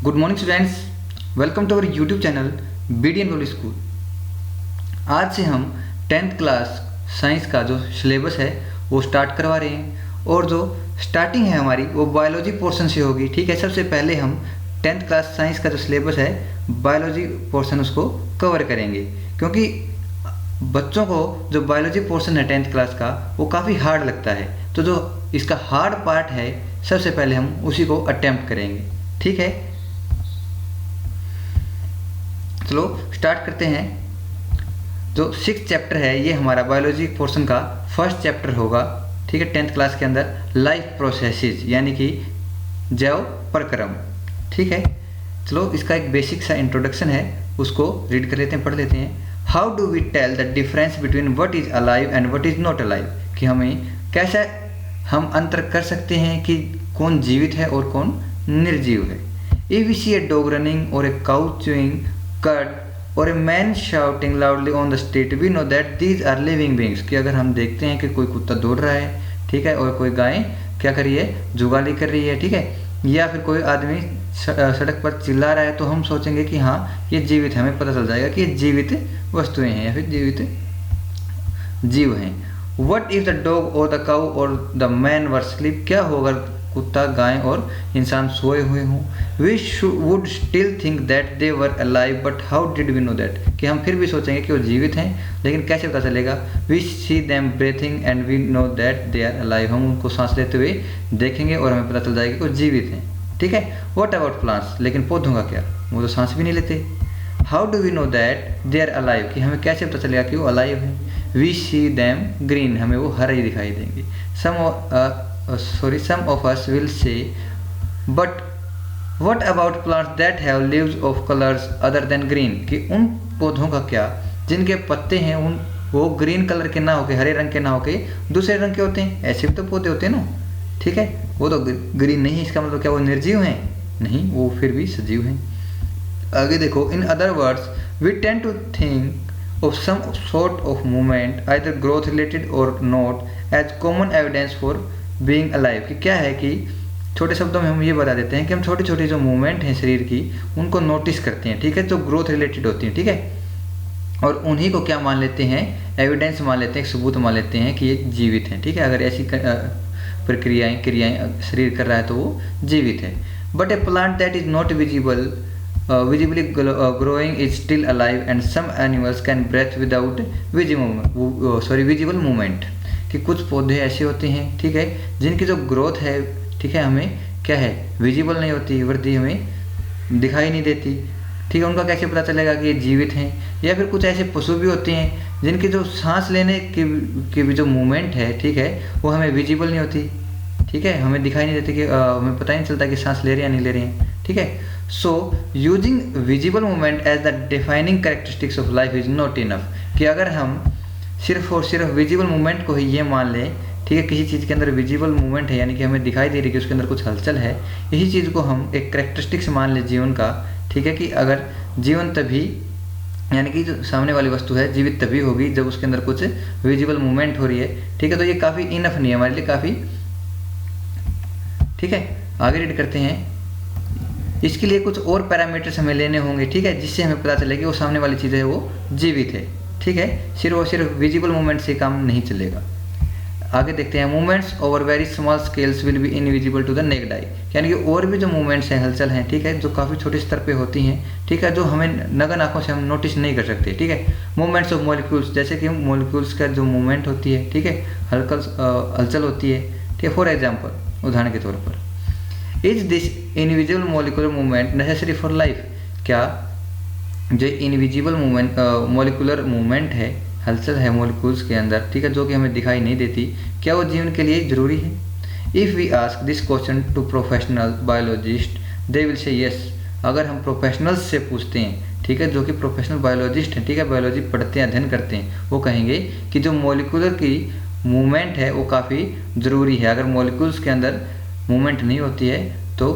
Good morning students, welcome to our YouTube channel BDN public school. आज से हम 10th class science का जो सिलेबस है वो स्टार्ट करवा रहे हैं और जो स्टार्टिंग है हमारी वो बायोलॉजी पोर्शन से होगी। ठीक है, सबसे पहले हम 10th क्लास साइंस का जो सिलेबस है बायोलॉजी पोर्शन उसको कवर करेंगे, क्योंकि बच्चों को जो बायोलॉजी पोर्शन है 10th क्लास का वो काफ़ी हार्ड लगता है। तो जो इसका हार्ड पार्ट है सबसे पहले हम उसी को अटेम्प्ट करेंगे। ठीक है, चलो स्टार्ट करते हैं। जो 6th चैप्टर है ये हमारा बायोलॉजी पोर्शन का फर्स्ट चैप्टर होगा। ठीक है, 10th क्लास के अंदर लाइफ प्रोसेसेस यानी कि जैव प्रक्रम। ठीक है, चलो इसका एक बेसिक सा इंट्रोडक्शन है उसको रीड कर लेते हैं, पढ़ लेते हैं। How do we tell the difference between what is alive and what is not alive, कि हमें कैसे हम अंतर कर सकते हैं कि कौन जीवित है और कौन निर्जीव है। If we see a dog running और ए काउ च्यूइंग cud और a man shouting loudly on the street, we know that these are living beings, कि अगर हम देखते हैं कि कोई कुत्ता दौड़ रहा है, ठीक है, और कोई गाय क्या कर रही है, जुगाली कर रही है, ठीक है, या फिर कोई आदमी सड़क पर चिल्ला रहा है, तो हम सोचेंगे कि हाँ ये जीवित है, हमें पता चल जाएगा कि ये जीवित वस्तुएं हैं या फिर जीवित जीव हैं। वट इफ द डॉग और द काउ और द मैन वर स्लीप, क्या होगा कुत्ता, गाय और इंसान सोए हुए हों। We would still think that they were alive but how did we know that, कि हम फिर भी सोचेंगे कि वो जीवित हैं, लेकिन कैसे पता चलेगा। We see them breathing and we know that they are alive, हम उनको सांस लेते हुए देखेंगे और हमें पता चल जाएगा कि वो जीवित हैं। ठीक है, वॉट अबाउट प्लांट्स, लेकिन पौधों का क्या, वो तो सांस भी नहीं लेते। How do we know that they are alive, कि हमें कैसे पता चलेगा कि वो अलाइव हैं। वी सी दैम ग्रीन, हमें वो हरे दिखाई देंगे। Some of us will say, but what about plants that have leaves of colors other than green, कि उन पौधों का क्या जिनके पत्ते हैं उन वो ग्रीन कलर के ना होके, हरे रंग के ना होके दूसरे रंग के होते हैं। ऐसे भी तो पौधे होते हैं ना, ठीक है, वो तो ग्रीन नहीं, इसका मतलब क्या वो निर्जीव हैं? नहीं, वो फिर भी सजीव हैं। आगे देखो, in other words we tend to think of some sort of movement either growth related or not as common evidence for being alive, कि क्या है कि छोटे शब्दों में हम ये बता देते हैं कि हम छोटी छोटी जो मूवमेंट हैं शरीर की उनको नोटिस करते हैं, ठीक है, जो ग्रोथ रिलेटेड होती हैं, ठीक है, और उन्हीं को क्या मान लेते हैं, एविडेंस मान लेते हैं, सबूत मान लेते हैं कि ये जीवित हैं। ठीक है, अगर ऐसी क्रियाएं शरीर कर रहा है तो वो जीवित है। But A plant that is not visibly growing is still alive and some animals can breathe without visible movement, कि कुछ पौधे ऐसे होते हैं, ठीक है, जिनकी जो ग्रोथ है, ठीक है, हमें क्या है, विजिबल नहीं होती, वृद्धि हमें दिखाई नहीं देती। ठीक है, उनका कैसे पता चलेगा कि ये जीवित हैं। या फिर कुछ ऐसे पशु भी होते हैं जिनकी जो सांस लेने की भी जो मूवमेंट है, ठीक है, वो हमें विजिबल नहीं होती, ठीक है, हमें दिखाई नहीं देती, कि हमें पता ही नहीं चलता कि सांस ले रहे हैं या नहीं ले रहे हैं। ठीक है, so using visible movement as the defining characteristics of life is not enough, कि अगर हम सिर्फ और सिर्फ विजिबल मूवमेंट को ही ये मान लें, ठीक है, किसी चीज़ के अंदर विजिबल मूवमेंट है यानी कि हमें दिखाई दे रही है कि उसके अंदर कुछ हलचल है, यही चीज़ को हम एक कैरेक्टरिस्टिक्स मान लें जीवन का, ठीक है, कि अगर जीवन तभी यानी कि जो सामने वाली वस्तु है जीवित तभी होगी जब उसके अंदर कुछ विजिबल मूवमेंट हो रही है। ठीक है, तो ये काफ़ी इनफ नहीं है हमारे लिए, काफ़ी। ठीक है, आगे रीड करते हैं। इसके लिए कुछ और पैरामीटर्स हमें लेने होंगे, ठीक है, जिससे हमें पता चले कि वो सामने वाली चीज़ है वो जीवित है। ठीक है, सिर्फ और सिर्फ विजिबल मूवमेंट से काम नहीं चलेगा। आगे देखते हैं, movements over very small scales will be invisible to the naked eye, यानी कि और भी जो मूवमेंट्स हैं, हलचल हैं, ठीक है, जो काफ़ी छोटे स्तर पे होती हैं, ठीक है, जो हमें नगन आंखों से हम नोटिस नहीं कर सकते। ठीक है, मूवमेंट्स ऑफ मॉलिक्यूल्स, जैसे कि मॉलिक्यूल्स का जो मूवमेंट होती है, ठीक है, हलचल होती है, ठीक है, फॉर एग्जाम्पल, उदाहरण के तौर पर, is this invisible molecular movement necessary for life, क्या जो इनविजिबल मूवमेंट मॉलिकुलर मूवमेंट है, हलचल है मॉलिक्यूल्स के अंदर, ठीक है, जो कि हमें दिखाई नहीं देती, क्या वो जीवन के लिए ज़रूरी है। If we ask this question to professional biologist they will say yes, अगर हम प्रोफेशनल्स से पूछते हैं, ठीक है, जो कि प्रोफेशनल बायोलॉजिस्ट हैं, ठीक है, बायोलॉजी पढ़ते हैं, अध्ययन करते हैं, वो कहेंगे कि जो मॉलिकुलर की मूवमेंट है वो काफ़ी ज़रूरी है। अगर मॉलिक्यूल्स के अंदर मूवमेंट नहीं होती है तो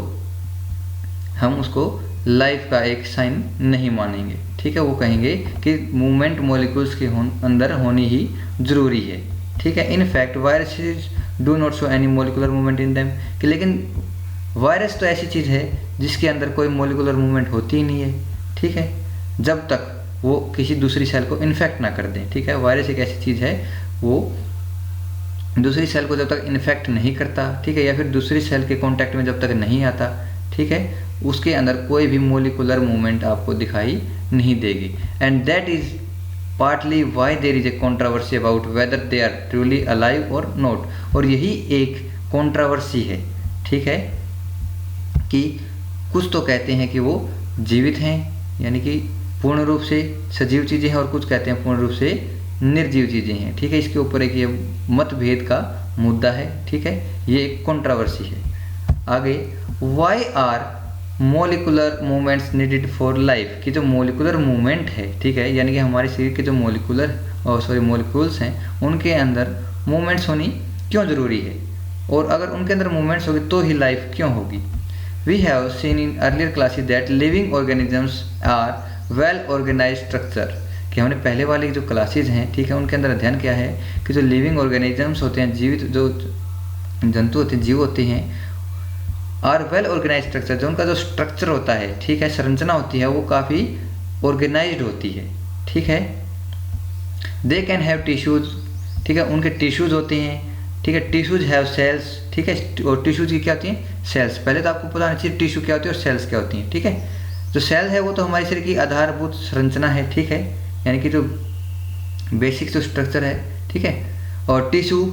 हम उसको लाइफ का एक साइन नहीं मानेंगे। ठीक है, वो कहेंगे कि मूवमेंट मॉलिक्यूल्स के अंदर होनी ही ज़रूरी है। ठीक है, in fact viruses do not show any molecular movement in them, कि लेकिन वायरस तो ऐसी चीज़ है जिसके अंदर कोई मोलिकुलर मूवमेंट होती ही नहीं है, ठीक है, जब तक वो किसी दूसरी सेल को इन्फेक्ट ना कर दें, ठीक है। वायरस एक ऐसी चीज़ है वो दूसरी सेल को जब तक इन्फेक्ट नहीं करता, ठीक है, या फिर दूसरी सेल के कांटेक्ट में जब तक नहीं आता, ठीक है, उसके अंदर कोई भी मोलिकुलर मूवमेंट आपको दिखाई नहीं देगी। And that is partly why there is a controversy about whether they are truly alive और नॉट। और यही एक कॉन्ट्रावर्सी है, ठीक है, कि कुछ तो कहते हैं कि वो जीवित हैं, यानी कि पूर्ण रूप से सजीव चीज़ें हैं, और कुछ कहते हैं पूर्ण रूप से निर्जीव चीज़ें हैं, ठीक है। इसके ऊपर एक ये मतभेद का मुद्दा है, ठीक है, ये एक कंट्रोवर्सी है। आगे, why are molecular movements needed for life, कि जो मोलिकुलर मूवमेंट है, ठीक है, यानी कि हमारे शरीर के जो मोलिकुल्स हैं उनके अंदर मूवमेंट्स होनी क्यों ज़रूरी है, और अगर उनके अंदर मूवमेंट्स होगी तो ही लाइफ क्यों होगी। We have seen in earlier classes that living organisms are well organised structure, कि हमने पहले वाली जो क्लासेज हैं, ठीक है, उनके अंदर अध्ययन किया है कि जो लिविंग ऑर्गेनिजम्स होते हैं, जीवित जो जंतु होते हैं, जीव होते हैं, आर वेल ऑर्गेनाइज स्ट्रक्चर, जो उनका जो स्ट्रक्चर होता है, ठीक है, संरचना होती है, वो काफ़ी ऑर्गेनाइज्ड होती है, ठीक है। दे कैन हैव टिश्यूज, ठीक है, उनके टिश्यूज होते हैं, ठीक है, टिश्यूज हैव सेल्स, ठीक है, और टिश्यूज की क्या होती हैं, सेल्स। पहले तो आपको पता होना चाहिए टिश्यू क्या होती है और सेल्स क्या होती हैं, ठीक है। जो सेल है वो तो हमारे शरीर की आधारभूत संरचना है, ठीक है, यानी कि जो बेसिक जो स्ट्रक्चर है, ठीक है, और टिश्यू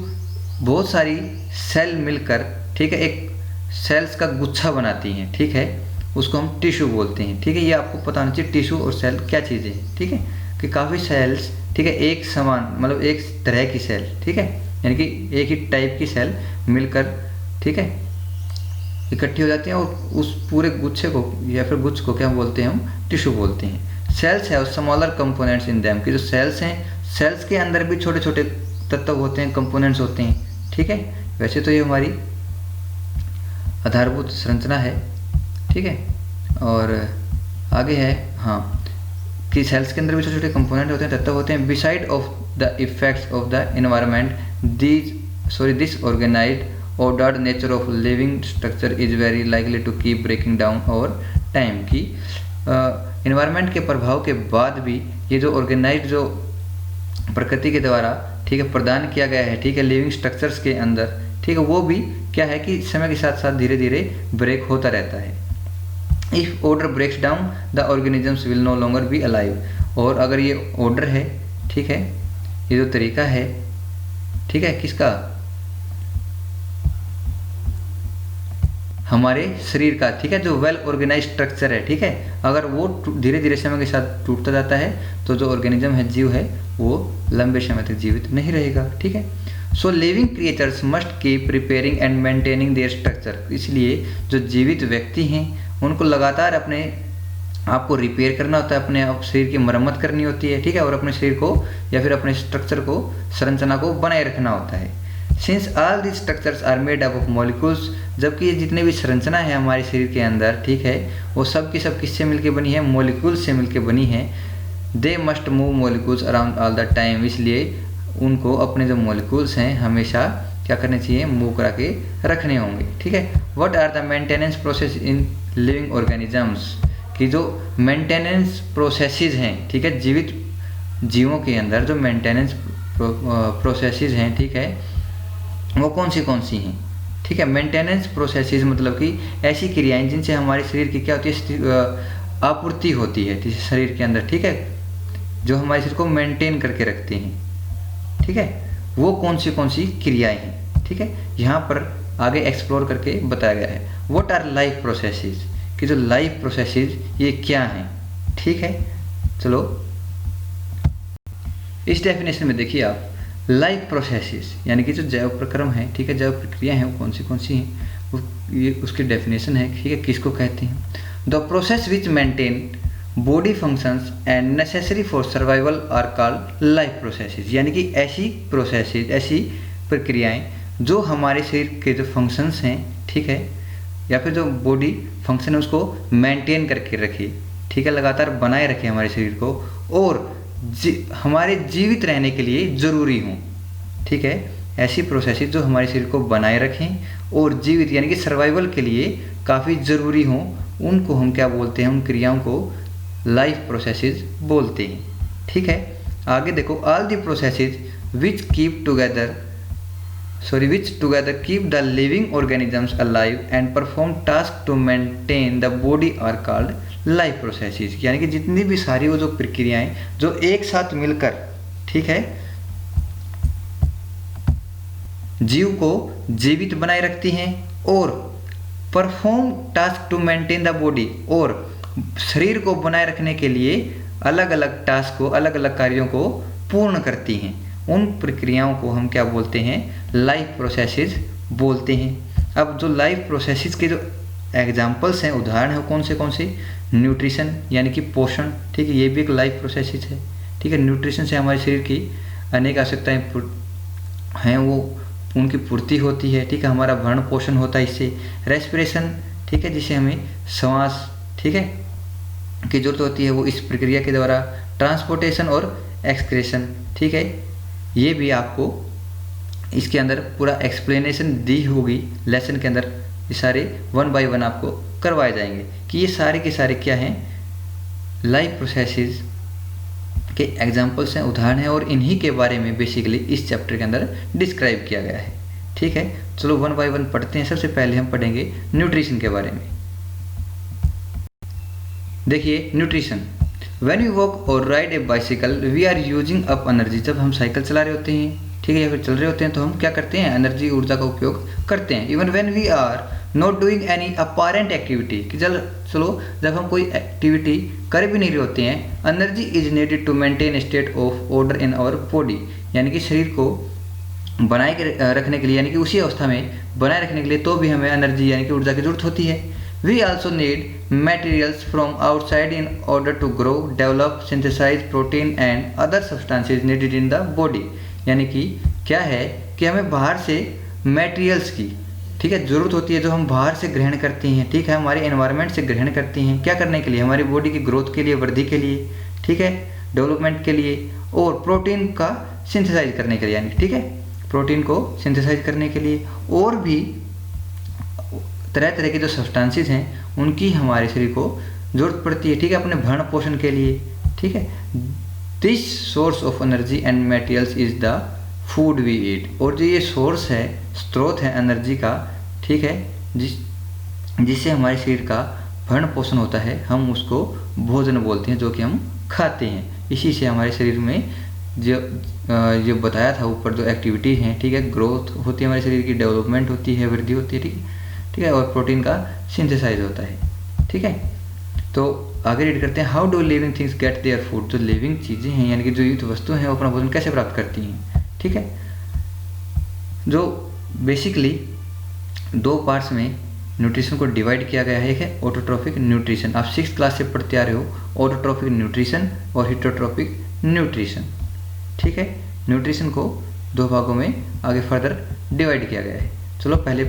बहुत सारी सेल मिलकर, ठीक है, एक सेल्स का गुच्छा बनाती हैं, ठीक है, उसको हम टिश्यू बोलते हैं, ठीक है। ये आपको पता होना चाहिए टिश्यू और सेल क्या चीज़ें हैं, ठीक है, कि काफ़ी सेल्स, ठीक है, एक समान मतलब एक तरह की सेल, ठीक है, यानी कि एक ही टाइप की सेल मिलकर, ठीक है, इकट्ठी हो जाती हैं, और उस पूरे गुच्छे को या फिर गुच्छ को क्या बोलते हैं, हम टिश्यू बोलते हैं। Cells have smaller components in them, कि जो सेल्स हैं, सेल्स के अंदर भी छोटे छोटे तत्व होते हैं, कंपोनेंट्स होते हैं, ठीक है। वैसे तो ये हमारी आधारभूत संरचना है, ठीक है, और आगे है, हाँ, कि सेल्स के अंदर भी छोटे छोटे कंपोनेंट होते हैं, तत्व होते हैं। Beside of the effects of the environment this organised ordered nature of living structure is very likely to keep breaking down over time, की इन्वायरमेंट के प्रभाव के बाद भी ये जो ऑर्गेनाइज्ड जो प्रकृति के द्वारा, ठीक है, प्रदान किया गया है, ठीक है, लिविंग स्ट्रक्चर्स के अंदर, ठीक है, वो भी क्या है कि समय के साथ साथ धीरे धीरे ब्रेक होता रहता है। If order breaks down the organisms will no longer be alive, और अगर ये ऑर्डर है, ठीक है, ये जो तरीका है, ठीक है, किसका, हमारे शरीर का, ठीक है, जो वेल ऑर्गेनाइज स्ट्रक्चर है, ठीक है, अगर वो धीरे धीरे समय के साथ टूटता जाता है तो जो ऑर्गेनिज्म है, जीव है, वो लंबे समय तक जीवित नहीं रहेगा, ठीक है। So living creatures must keep preparing and maintaining their structure, इसलिए जो जीवित व्यक्ति हैं उनको लगातार अपने आपको रिपेयर करना होता है, अपने आप शरीर की मरम्मत करनी होती है, ठीक है, और अपने शरीर को या फिर अपने स्ट्रक्चर को, संरचना को बनाए रखना होता है। Since all this structures are made up of molecules, जबकि ये जितने भी संरचना है हमारे शरीर के अंदर, ठीक है, वो सब की सब किससे मिलके बनी है, मॉलिक्यूल्स से मिलके बनी है। They must move molecules around all the time, इसलिए उनको अपने जो मॉलिक्यूल्स हैं हमेशा क्या करने चाहिए, मूव करा के रखने होंगे, ठीक है। What are the maintenance process in living organisms, कि जो मेंटेनेंस प्रोसेसेस हैं, ठीक है, जीवित जीवों के अंदर जो मेंटेनेंस प्रोसेसेस हैं, ठीक है, वो कौन सी हैं, ठीक है। मेंटेनेंस प्रोसेसेस मतलब कि ऐसी क्रियाएं जिनसे हमारे शरीर की क्या होती है, आपूर्ति होती है शरीर के अंदर, ठीक है, जो हमारे शरीर को मेंटेन करके रखते हैं, ठीक है, वो कौन सी क्रियाएं हैं, ठीक है, यहाँ पर आगे एक्सप्लोर करके बताया गया है। व्हाट आर लाइफ प्रोसेसेस, कि जो लाइफ प्रोसेसेस ये क्या हैं, ठीक है। चलो इस डेफिनेशन में देखिए आप, लाइफ प्रोसेसेस यानी कि जो जैव प्रक्रम है, ठीक है, जैव प्रक्रिया है, वो कौन सी हैं, वो ये उसकी डेफिनेशन है, ठीक है, किसको कहते हैं। The process which maintain body functions and necessary for survival are called life processes, यानी कि ऐसी प्रोसेसेस, ऐसी प्रक्रियाएं जो हमारे शरीर के जो फंक्शंस हैं, ठीक है, या फिर जो बॉडी फंक्शन है उसको मेंटेन करके रखे, ठीक है, लगातार बनाए रखे हमारे शरीर को, और हमारे जीवित रहने के लिए ज़रूरी हों, ठीक है, ऐसी प्रोसेसेस जो हमारे शरीर को बनाए रखें और जीवित यानी कि सर्वाइवल के लिए काफ़ी ज़रूरी हों उनको हम क्या बोलते हैं, उन क्रियाओं को लाइफ प्रोसेसेस बोलते हैं। ठीक है, आगे देखो, all the processes which together keep the living organisms alive and perform task to maintain the body are called life processes. यानी कि जितनी भी सारी वो जो प्रक्रियाएं जो एक साथ मिलकर, ठीक है, जीव को जीवित बनाए रखती हैं और perform task to maintain the body, और शरीर को बनाए रखने के लिए अलग अलग टास्क को, अलग अलग कार्यों को पूर्ण करती हैं, उन प्रक्रियाओं को हम क्या बोलते हैं, लाइफ प्रोसेसेस बोलते हैं। अब जो लाइफ प्रोसेसेस के जो एग्जाम्पल्स हैं, उदाहरण हैं, कौन से न्यूट्रिशन यानी कि पोषण, ठीक है, ये भी एक लाइफ प्रोसेसेस है। ठीक है, न्यूट्रिशन से हमारे शरीर की अनेक आवश्यकताएं हैं वो उनकी पूर्ति होती है। ठीक है, हमारा भरण पोषण होता है इससे। रेस्पिरेशन, ठीक है, जिसे हमें सांस, ठीक है, की जरूरत होती है, वो इस प्रक्रिया के द्वारा। ट्रांसपोर्टेशन और एक्सक्रेशन, ठीक है, ये भी आपको इसके अंदर पूरा एक्सप्लेनेशन दी होगी लेसन के अंदर। ये सारे 1 बाय 1 आपको करवाए जाएंगे कि ये सारे के सारे क्या हैं, लाइफ प्रोसेसेस के एग्जाम्पल्स हैं, उदाहरण हैं, और इन्हीं के बारे में बेसिकली इस चैप्टर के अंदर डिस्क्राइब किया गया है। ठीक है, चलो 1 बाय 1 पढ़ते हैं। सबसे पहले हम पढ़ेंगे न्यूट्रिशन के बारे में। देखिए, न्यूट्रिशन, व्हेन वी वॉक और ride a bicycle we are using up energy. जब हम साइकिल चला रहे होते हैं, ठीक है, या फिर चल रहे होते हैं, तो हम क्या करते हैं, एनर्जी, ऊर्जा का उपयोग करते हैं। Even when we are not doing any apparent activity, कि चलो जब हम कोई एक्टिविटी कर भी नहीं रहे होते हैं, energy is needed to maintain state of order in our body. यानी कि शरीर को बनाए रखने के लिए, यानी कि उसी अवस्था में बनाए रखने के लिए तो भी हमें एनर्जी यानी कि ऊर्जा की जरूरत होती है। We also need materials from outside in order to grow, develop, synthesize protein and other substances needed in the body। यानी कि क्या है कि हमें बाहर से मटेरियल्स की, ठीक है, ज़रूरत होती है, जो हम बाहर से ग्रहण करते हैं। ठीक है, हमारे एनवायरनमेंट से ग्रहण करते हैं, क्या करने के लिए, हमारी बॉडी की ग्रोथ के लिए, वृद्धि के लिए, ठीक है, डेवलपमेंट के लिए, और प्रोटीन का सिंथेसाइज करने के लिए, यानी ठीक है, प्रोटीन को सिंथेसाइज करने के लिए, और भी तरह तरह के जो सब्सटेंसेस हैं उनकी हमारे शरीर को जरूरत पड़ती है। ठीक है, अपने भरण पोषण के लिए। ठीक है, this source of energy and materials is the food we eat. और जो ये सोर्स है, स्रोत है एनर्जी का, ठीक है, जिससे हमारे शरीर का भरण पोषण होता है, हम उसको भोजन बोलते हैं, जो कि हम खाते हैं। इसी से हमारे शरीर में जो बताया था ऊपर, जो एक्टिविटी हैं, ठीक है, ग्रोथ होती है हमारे शरीर की, डेवलपमेंट होती है, वृद्धि होती है, ठीक है, और प्रोटीन का सिंथेसाइज होता है। ठीक है, तो आगे रीड करते हैं। How do living things get their food. जो लिविंग चीज़ें हैं, यानी कि जो युक्त वस्तुएं हैं, वो अपना भोजन कैसे प्राप्त करती हैं। ठीक है, जो बेसिकली 2 पार्ट्स में न्यूट्रिशन को डिवाइड किया गया है। एक है ऑटोट्रॉफिक न्यूट्रिशन, आप 6th क्लास से पढ़ते आ रहे हो, ऑटोट्रॉफिक न्यूट्रिशन और हिटोट्रॉफिक न्यूट्रिशन। ठीक है, न्यूट्रिशन को 2 भागों में आगे फर्दर डिवाइड किया गया है। चलो पहले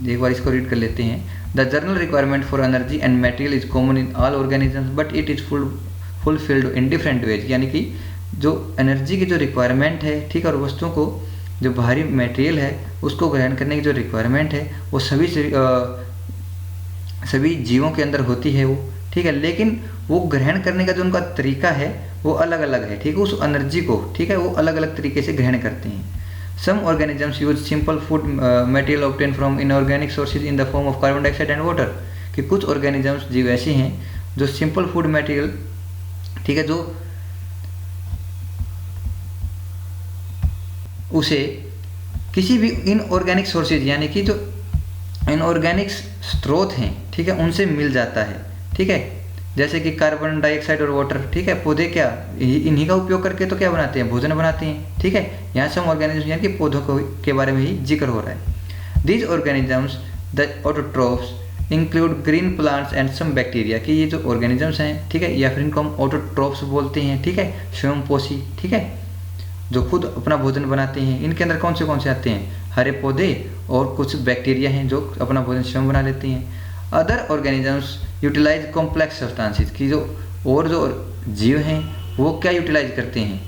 एक बार इसको रीड कर लेते हैं। The general requirement for energy and material is common in all organisms but it is fulfilled in different ways. यानी कि जो एनर्जी की जो रिक्वायरमेंट है, ठीक है, और वस्तुओं को जो बाहरी मटेरियल है उसको ग्रहण करने की जो रिक्वायरमेंट है, वो सभी जीवों के अंदर होती है वो। ठीक है, लेकिन वो ग्रहण करने का जो उनका तरीका है वो अलग अलग है। ठीक है, उस एनर्जी को, ठीक है, वो अलग अलग तरीके से ग्रहण करते हैं। Some organisms use simple food material obtained from inorganic sources in the form of carbon dioxide and water। कि कुछ organisms जीव ऐसे हैं जो simple food material, ठीक है, जो उसे किसी भी इनऑर्गेनिक सोर्सेज, यानी कि जो इनऑर्गेनिक स्रोत हैं, ठीक है, उनसे मिल जाता है। ठीक है, जैसे कि कार्बन डाइऑक्साइड और वाटर। ठीक है, पौधे क्या इन्हीं का उपयोग करके तो क्या बनाते हैं, भोजन बनाते हैं। ठीक है, यहाँ से हम ऑर्गेनिज्म यानी कि पौधों के बारे में ही जिक्र हो रहा है। These organisms the autotrophs include green plants and some bacteria. कि ये जो ऑर्गेनिजम्स हैं, ठीक है, या फिर इनको हम ऑटोट्रोफ्स बोलते हैं। ठीक है, स्वयंपोषी, ठीक है, जो खुद अपना भोजन बनाते हैं। इनके अंदर कौन से आते हैं, हरे पौधे और कुछ बैक्टीरिया हैं जो अपना भोजन स्वयं बना लेते हैं। Other organisms utilise complex substances. की जो जीव हैं वो क्या यूटिलाइज करते हैं,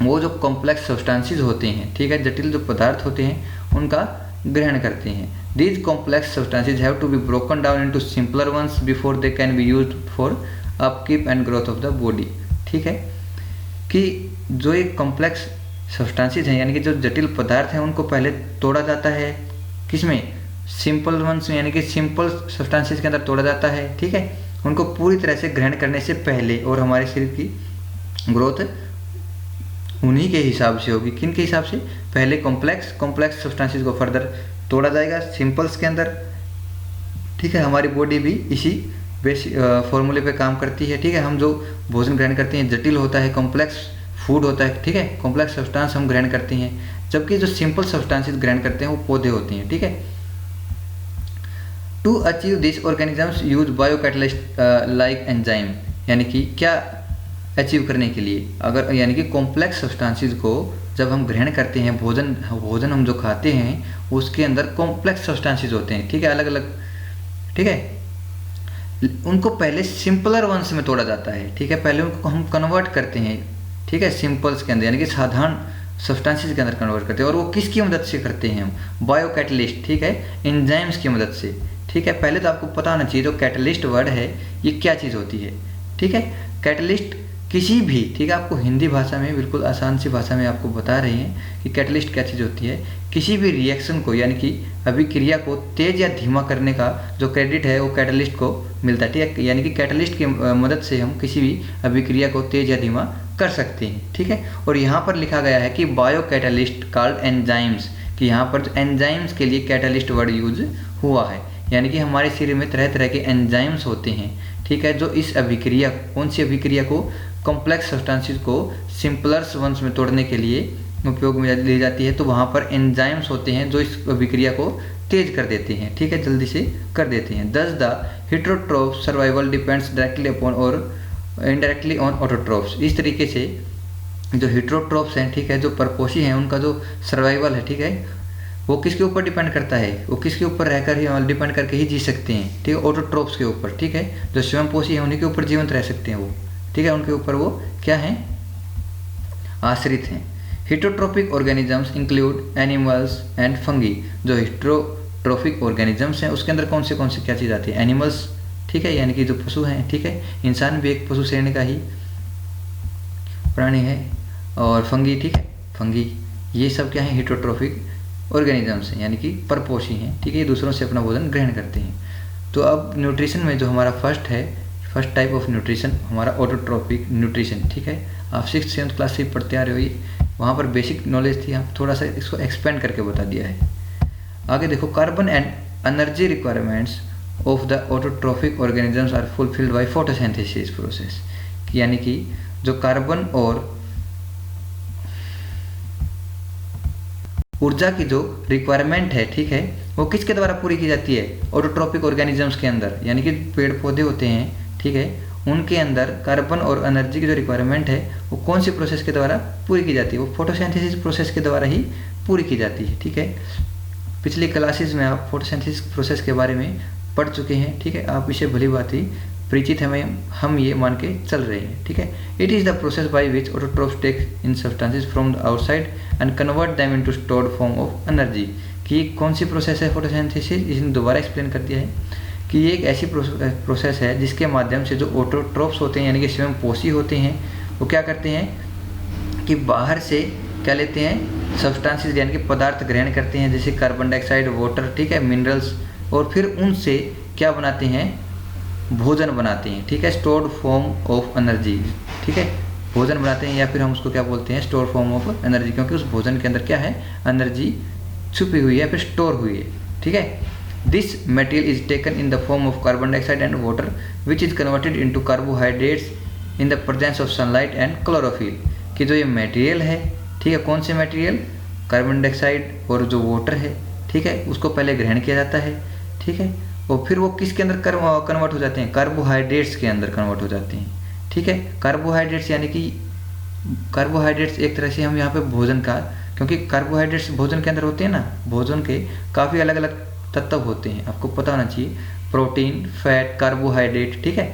वो जो कॉम्प्लेक्स सब्सटेंसेस होते हैं, ठीक है, जटिल जो पदार्थ होते हैं, उनका ग्रहण करते हैं। These complex substances have to be broken down into simpler ones before they can be used for upkeep and growth of the body. ठीक है, कि जो एक कॉम्प्लेक्स सब्सटेंसेज हैं यानी कि जो जटिल पदार्थ हैं उनको पहले तोड़ा जाता है, किसमें, सिंपल वंस में, यानी कि सिंपल सब्सटेंसेज के अंदर तोड़ा जाता है। ठीक है, उनको पूरी तरह से ग्रहण करने से पहले, और हमारे शरीर की ग्रोथ उन्हीं के हिसाब से होगी। किन के हिसाब से, पहले कॉम्प्लेक्स सब्सटेंसेज को फर्दर तोड़ा जाएगा सिंपल्स के अंदर। ठीक है, हमारी बॉडी भी इसी बेसिक फॉर्मूले पे काम करती है। ठीक है, हम जो भोजन ग्रहण करते हैं जटिल होता है, कॉम्प्लेक्स फूड होता है। ठीक है, कॉम्प्लेक्स सब्सटेंस हम ग्रहण करते हैं, जबकि जो सिंपल सब्सटेंसेज ग्रहण करते हैं वो पौधे होते हैं। ठीक है, to achieve this organisms use biocatalyst like enzyme, यानी कि क्या अचीव करने के लिए, अगर यानी कि कॉम्प्लेक्स सब्सटेंसेज को जब हम ग्रहण करते हैं, भोजन हम जो खाते हैं उसके अंदर कॉम्प्लेक्स सब्सटेंसेज होते हैं। ठीक है, अलग अलग। ठीक है, उनको पहले सिंपलर वंस में तोड़ा जाता है। ठीक है, पहले उनको हम कन्वर्ट करते हैं। ठीक है, सिंपल्स के अंदर यानी कि साधारण सब्सटेंसेज के अंदर कन्वर्ट करते हैं, और वो किसकी मदद से करते हैं हम, बायोकैटलिस्ट। ठीक है, एंजाइम्स की मदद से। ठीक है, पहले तो आपको पता होना चाहिए जो कैटलिस्ट वर्ड है ये क्या चीज़ होती है। ठीक है, कैटलिस्ट किसी भी, ठीक है, आपको हिंदी भाषा में बिल्कुल आसान सी भाषा में आपको बता रहे हैं कि कैटलिस्ट क्या चीज़ होती है। किसी भी रिएक्शन को यानी कि अभिक्रिया को तेज या धीमा करने का जो क्रेडिट है वो कैटलिस्ट को मिलता है। ठीक है, यानी कि कैटलिस्ट की मदद से हम किसी भी अभिक्रिया को तेज या धीमा कर सकते हैं। ठीक है, और यहाँ पर लिखा गया है कि बायो कैटलिस्ट कॉल्ड एंजाइम्स, कि यहाँ पर जो एंजाइम्स के लिए कैटलिस्ट वर्ड यूज हुआ है, यानी कि हमारे शरीर में तरह तरह के एंजाइम्स होते हैं। ठीक है, जो इस अभिक्रिया, कौन सी अभिक्रिया को, कॉम्प्लेक्स सब्सटेंसेस को सिंपलर वंस में तोड़ने के लिए उपयोग में ली जाती है। तो वहाँ पर एंजाइम्स होते हैं जो इस अभिक्रिया को तेज कर देते हैं। ठीक है, जल्दी से कर देते हैं। Thus the heterotroph survival depends directly upon or indirectly on autotrophs. इस तरीके से जो हेटेरोट्रोफ्स हैं, ठीक है, जो परपोषी हैं, उनका जो सर्वाइवल है, ठीक है, वो किसके ऊपर डिपेंड करता है, वो किसके ऊपर रहकर ही, डिपेंड करके ही जी सकते हैं। ठीक है, ऑटोट्रोफ्स के ऊपर। ठीक है, जो स्वयंपोषी हैं उन्हीं के ऊपर जीवंत रह सकते हैं वो। ठीक है, उनके ऊपर वो क्या हैं, आश्रित हैं। Heterotrophic organisms include animals and fungi. जो हेटेरोट्रोफिक ऑर्गेनिजम्स हैं उसके अंदर कौन से क्या चीज़ आती है, एनिमल्स। ठीक है, यानी कि जो पशु हैं। ठीक है, इंसान भी एक पशु श्रेणी का ही प्राणी है। और फंगी, ठीक है, फंगी, ये सब क्या है, हेटेरोट्रोफिक ऑर्गेनिजम्स हैं, यानी कि परपोषी हैं। ठीक है, ये दूसरों से अपना भोजन ग्रहण करते हैं। तो अब न्यूट्रिशन में जो हमारा फर्स्ट टाइप ऑफ न्यूट्रिशन हमारा ऑटोट्रोफिक न्यूट्रिशन। ठीक है, आप 6th-7th क्लास से पढ़ते आ रहे हो, ये वहाँ पर बेसिक नॉलेज थी, आप थोड़ा सा इसको एक्सपेंड करके बता दिया है। आगे देखो, carbon and energy requirements of the autotrophic organisms are fulfilled by photosynthesis process. यानी कि जो कार्बन और ऊर्जा की जो रिक्वायरमेंट है, ठीक है, वो किसके द्वारा पूरी की जाती है, ऑटोट्रोफिक ऑर्गेनिजम्स के अंदर, यानी कि पेड़ पौधे होते हैं। ठीक है, उनके अंदर कार्बन और एनर्जी की जो रिक्वायरमेंट है वो कौन सी प्रोसेस के द्वारा पूरी की जाती है, वो फोटोसिंथेसिस प्रोसेस के द्वारा ही पूरी की जाती है। ठीक है, पिछली क्लासेस में आप फोटोसिंथेसिस प्रोसेस के बारे में पढ़ चुके हैं। ठीक है, आप इसे भली बात ही परिचित हैं, हम ये मान के चल रहे हैं। ठीक है, it is the process by which autotrophs take in substances from the outside and convert them into stored form of energy. कि कौन सी प्रोसेस है फोटोसिंथेसिस, इसने दोबारा एक्सप्लेन कर दिया है कि ये एक ऐसी प्रोसेस है जिसके माध्यम से जो ऑटोट्रोफ्स होते हैं, यानी कि स्वयंपोषी होते हैं, वो क्या करते हैं कि बाहर से क्या लेते हैं, सब्सटेंसेस यानी कि पदार्थ ग्रहण करते हैं, जैसे कार्बन डाइऑक्साइड, वाटर, ठीक है, मिनरल्स, और फिर उनसे क्या बनाते हैं, भोजन बनाते हैं। ठीक है, स्टोर्ड फॉर्म ऑफ एनर्जी। ठीक है, भोजन बनाते हैं, या फिर हम उसको क्या बोलते हैं, स्टोर फॉर्म ऑफ एनर्जी, क्योंकि उस भोजन के अंदर क्या है, एनर्जी छुपी हुई है, फिर स्टोर हुई है। ठीक है, this material is taken in the form of carbon dioxide and water which is converted into carbohydrates in the presence of sunlight and chlorophyll. कि जो ये मटेरियल है, ठीक है, कौन से मटेरियल, कार्बन डाइऑक्साइड और जो वाटर है, ठीक है, उसको पहले ग्रहण किया जाता है। ठीक है, और फिर वो किसके अंदर कन्वर्ट हो जाते हैं, कार्बोहाइड्रेट्स के अंदर कन्वर्ट हो जाते हैं। ठीक है, कार्बोहाइड्रेट्स यानी कि कार्बोहाइड्रेट्स एक तरह से हम यहाँ पे भोजन का, क्योंकि कार्बोहाइड्रेट्स भोजन के अंदर होते हैं ना, भोजन के काफ़ी अलग अलग तत्व होते हैं, आपको पता होना चाहिए, प्रोटीन, फैट, कार्बोहाइड्रेट। ठीक है,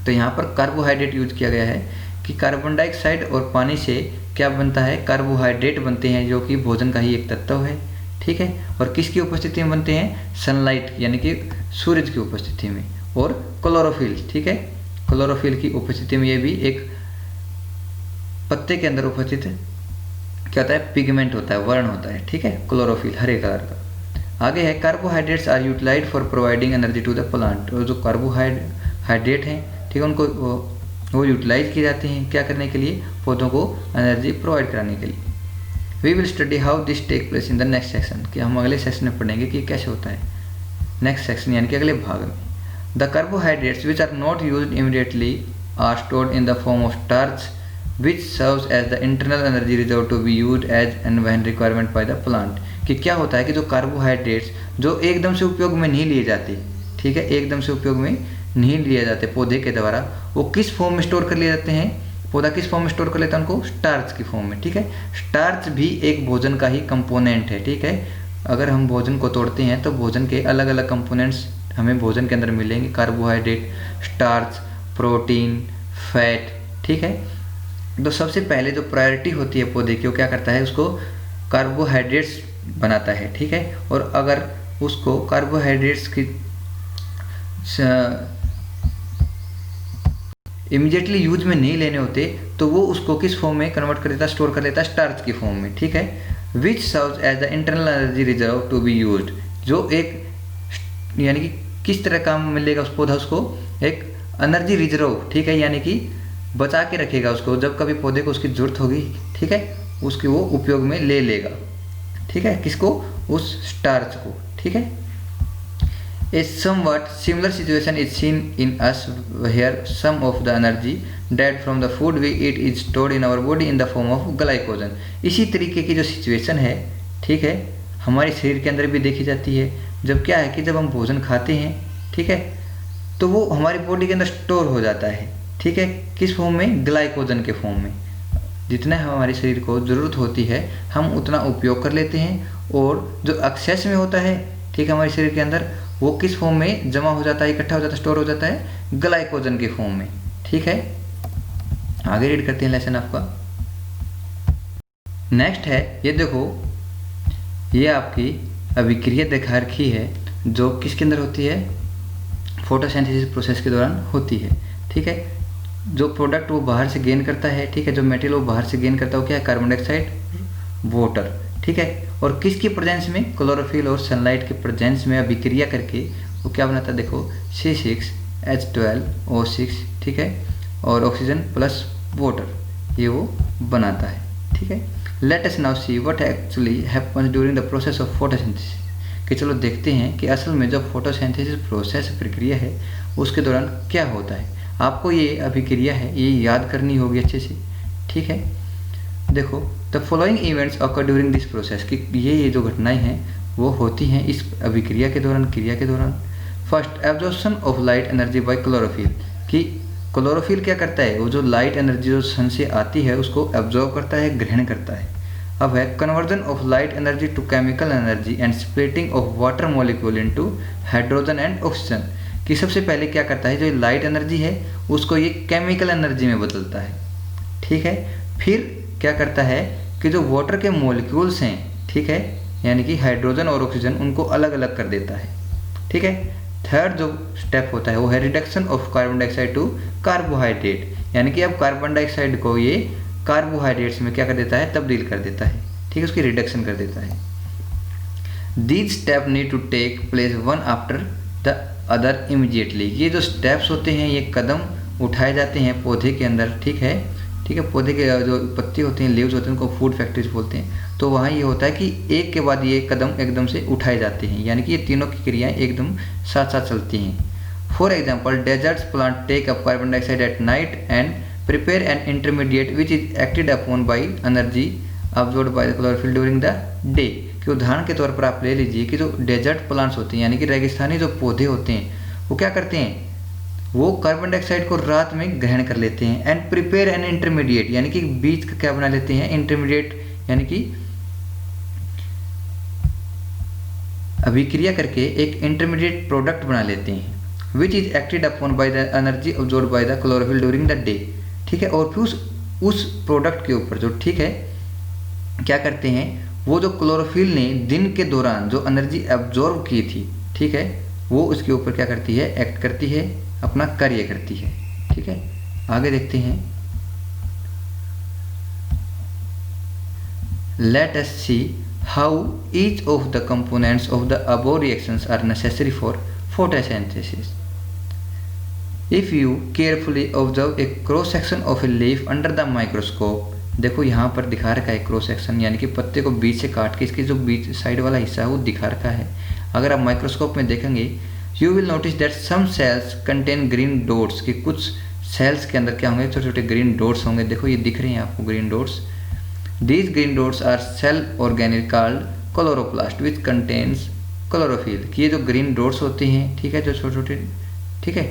तो यहाँ पर कार्बोहाइड्रेट यूज किया गया है कि कार्बन डाइऑक्साइड और पानी से क्या बनता है, कार्बोहाइड्रेट बनते हैं, जो कि भोजन का ही एक तत्व है। ठीक है। और किसकी उपस्थिति में बनते हैं? सनलाइट यानी कि सूरज की उपस्थिति में। और क्लोरोफिल, ठीक है, क्लोरोफिल की उपस्थिति में ये भी एक पत्ते के अंदर उपस्थित क्या होता है? पिगमेंट होता है, वर्ण होता है, ठीक है, क्लोरोफिल हरे कलर का। आगे है carbohydrates are utilised for providing energy to the plant. और जो कार्बोहाइड्रेट हैं, ठीक है, उनको वो यूटिलाइज किए जाते हैं क्या करने के लिए? पौधों को एनर्जी प्रोवाइड कराने के लिए। We will study how this take place in the next section, कि हम अगले सेक्शन में पढ़ेंगे कि कैसे होता है। नेक्स्ट सेक्शन यानी कि अगले भाग में। The carbohydrates which are not used immediately are stored in the form of starch which serves as the internal energy reserve to be used as and when requirement by the plant। कि क्या होता है कि जो carbohydrates जो एकदम से उपयोग में नहीं लिए जाते, ठीक है, एकदम से उपयोग में नहीं लिए जाते पौधे के द्वारा, वो किस फॉर्म में स्टोर कर लिए जाते हैं? पौधा किस फॉर्म में स्टोर कर लेता है उनको? स्टार्च की फॉर्म में, ठीक है। स्टार्च भी एक भोजन का ही कंपोनेंट है, ठीक है। अगर हम भोजन को तोड़ते हैं तो भोजन के अलग अलग कंपोनेंट्स हमें भोजन के अंदर मिलेंगे, कार्बोहाइड्रेट, स्टार्च, प्रोटीन, फैट, ठीक है। तो सबसे पहले जो प्रायोरिटी होती है पौधे की, वो क्या करता है? उसको कार्बोहाइड्रेट्स बनाता है, ठीक है। और अगर उसको कार्बोहाइड्रेट्स की इमीडिएटली यूज में नहीं लेने होते तो वो उसको किस फॉर्म में कन्वर्ट कर देता? स्टोर कर लेता है स्टार्च की फॉर्म में, ठीक है। Which serves as the internal energy reserve to be used, जो एक यानी कि किस तरह काम मिलेगा उस पौधा उसको? एक एनर्जी रिजर्व, ठीक है, यानी कि बचा के रखेगा उसको, जब कभी पौधे को उसकी जरूरत होगी, ठीक है, उसकी वो उपयोग में ले लेगा, ठीक है, किसको? उस स्टार्च को, ठीक है। A somewhat similar situation is seen in us where some of the energy derived from the food we eat is stored in our body in the form of glycogen। इसी तरीके की जो सिचुएशन है, ठीक है, हमारे शरीर के अंदर भी देखी जाती है। जब क्या है कि जब हम भोजन खाते हैं, ठीक है, तो वो हमारी बॉडी के अंदर स्टोर हो जाता है, ठीक है, किस फॉर्म में? ग्लाइकोजन के फॉर्म में। जितना हमारे शरीर को ज़रूरत होती है हम उतना उपयोग कर लेते हैं, और जो एक्सेस में होता है, ठीक है, हमारे शरीर के अंदर, वो किस फॉर्म में जमा हो जाता है, इकट्ठा हो जाता है, स्टोर हो जाता है? ग्लाइकोजन के फॉर्म में, ठीक है। आगे रीड करते हैं लेसन आपका। नेक्स्ट है, ये देखो, ये आपकी अभिक्रिया दिखा रखी है जो किसके अंदर होती है? फोटोसिंथेसिस प्रोसेस के दौरान होती है, ठीक है। जो प्रोडक्ट वो बाहर से गेन करता है, ठीक है, जो मटेरियल वो बाहर से गेन करता है वो क्या है? कार्बन डाइऑक्साइड, वाटर, ठीक है। और किसकी प्रेजेंस में? क्लोरोफिल और सनलाइट के प्रेजेंस में अभिक्रिया करके वो क्या बनाता है? देखो, C6H12O6, ठीक है, और ऑक्सीजन प्लस वाटर ये वो बनाता है, ठीक है। Let us now see what actually happens during the process of photosynthesis. कि चलो देखते हैं कि असल में जब फोटोसिंथेसिस प्रोसेस प्रक्रिया है उसके दौरान क्या होता है। आपको ये अभिक्रिया है ये याद करनी होगी अच्छे से, ठीक है। देखो, the following events occur during this process, कि ये जो घटनाएं हैं वो होती हैं इस अभिक्रिया के दौरान, क्रिया के दौरान। First, absorption of light energy by chlorophyll, कि क्लोरोफिल क्या करता है? वो जो लाइट एनर्जी जो सन से आती है उसको एब्जॉर्ब करता है, ग्रहण करता है। अब है conversion of light energy to chemical energy and splitting of water molecule into hydrogen and oxygen, कि सबसे पहले क्या करता है? जो लाइट एनर्जी है उसको ये केमिकल एनर्जी में बदलता है, ठीक है। फिर क्या करता है कि जो वाटर के मॉलिक्यूल्स हैं, ठीक है, यानी कि हाइड्रोजन और ऑक्सीजन, उनको अलग अलग कर देता है, ठीक है। थर्ड जो स्टेप होता है वो है reduction of carbon dioxide to carbohydrate, यानी कि अब कार्बन डाइऑक्साइड को ये कार्बोहाइड्रेट्स में क्या कर देता है? तब्दील कर देता है, ठीक है, उसकी रिडक्शन कर देता है। These step need to take place one after the other immediately. ये जो स्टेप्स होते हैं ये कदम उठाए जाते हैं पौधे के अंदर, ठीक है, ठीक है। पौधे के जो पत्ते होते हैं, लीव्स होते हैं, उनको फूड फैक्ट्रीज बोलते हैं। तो वहाँ ये होता है कि एक के बाद ये कदम एकदम से उठाए जाते हैं, यानी कि ये तीनों की क्रियाएं एकदम साथ साथ चलती हैं। For example, deserts plant take up carbon dioxide at night and prepare an intermediate which is acted upon by energy absorbed by the chlorophyll during the day. कि उदाहरण के तौर पर आप ले लीजिए कि जो डेजर्ट प्लांट्स होते हैं, यानी कि रेगिस्तानी जो पौधे होते हैं, वो क्या करते हैं? वो कार्बन डाइऑक्साइड को रात में ग्रहण कर लेते हैं एंड प्रिपेयर एन इंटरमीडिएट, यानी कि बीच का क्या बना लेते हैं? इंटरमीडिएट, यानी कि अभिक्रिया करके एक इंटरमीडिएट प्रोडक्ट बना लेते हैं, विच is acted upon by the energy absorbed by the chlorophyll during the day, ठीक है। और फिर उस प्रोडक्ट के ऊपर जो, ठीक है, क्या करते हैं? वो जो क्लोरोफिल ने दिन के दौरान जो एनर्जी एब्जॉर्व की थी, ठीक है, वो उसके ऊपर क्या करती है, एक्ट करती है, अपना कार्य करती है। ठीक है, आगे देखते हैं। Let us see how each of the components of the above reactions are necessary for photosynthesis. If you carefully observe a cross section of a leaf under the microscope, देखो यहाँ पर दिखा रखा है क्रॉस सेक्शन, यानी कि पत्ते को बीच से काट के इसके जो बीच साइड वाला हिस्सा है वो दिखा रखा है। अगर आप माइक्रोस्कोप में देखेंगे, you will notice that some cells contain green dots, कि कुछ सेल्स के अंदर क्या होंगे, छोटे छोटे ग्रीन डॉट्स होंगे। देखो ये दिख रहे हैं आपको green dots. These green dots are cell organelle called chloroplast which contains chlorophyll, कि ये जो ग्रीन डॉट्स होते हैं, ठीक है, जो छोटे छोटे, ठीक है,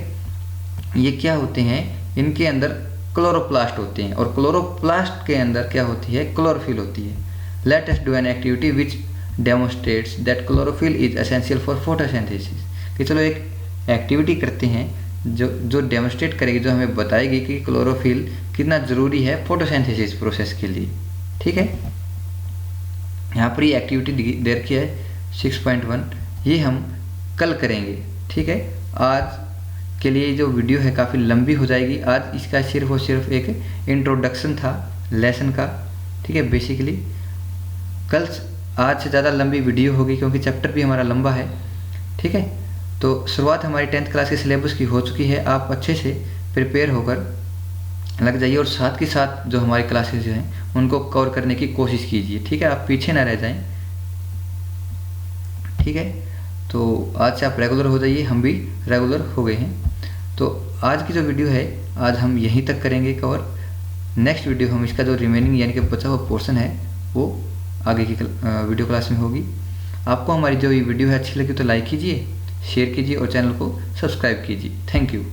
ये क्या होते हैं, इनके अंदर क्लोरोप्लास्ट होते हैं, और क्लोरोप्लास्ट के अंदर क्या होती है, क्लोरोफिल होती है। Let us do an activity which demonstrates that chlorophyll is essential for photosynthesis, कि चलो एक एक्टिविटी करते हैं जो डेमोन्स्ट्रेट करेगी, जो हमें बताएगी कि क्लोरोफिल कितना ज़रूरी है फोटोसिंथेसिस प्रोसेस के लिए। ठीक है, यहाँ पर ये एक्टिविटी दे रखी है 6.1, ये हम कल करेंगे। ठीक है, आज के लिए जो वीडियो है काफ़ी लंबी हो जाएगी। आज इसका सिर्फ और सिर्फ एक इंट्रोडक्शन था लेसन का। ठीक है, बेसिकली कल आज से ज़्यादा लंबी वीडियो होगी क्योंकि चैप्टर भी हमारा लंबा है। ठीक है, तो शुरुआत हमारी 10th क्लास के सिलेबस की हो चुकी है। आप अच्छे से प्रिपेयर होकर लग जाइए और साथ के साथ जो हमारी क्लासेज हैं उनको कवर करने की कोशिश कीजिए। ठीक है, आप पीछे ना रह जाएं। ठीक है, तो आज से आप रेगुलर हो जाइए, हम भी रेगुलर हो गए हैं। तो आज की जो वीडियो है आज हम यहीं तक करेंगे कवर। नेक्स्ट वीडियो हम इसका जो रिमेनिंग यानी कि बचा हुआ पोर्शन है वो आगे की वीडियो क्लास में होगी। आपको हमारी जो ये वीडियो है अच्छी लगी तो लाइक कीजिए, शेयर कीजिए और चैनल को सब्सक्राइब कीजिए। Thank you.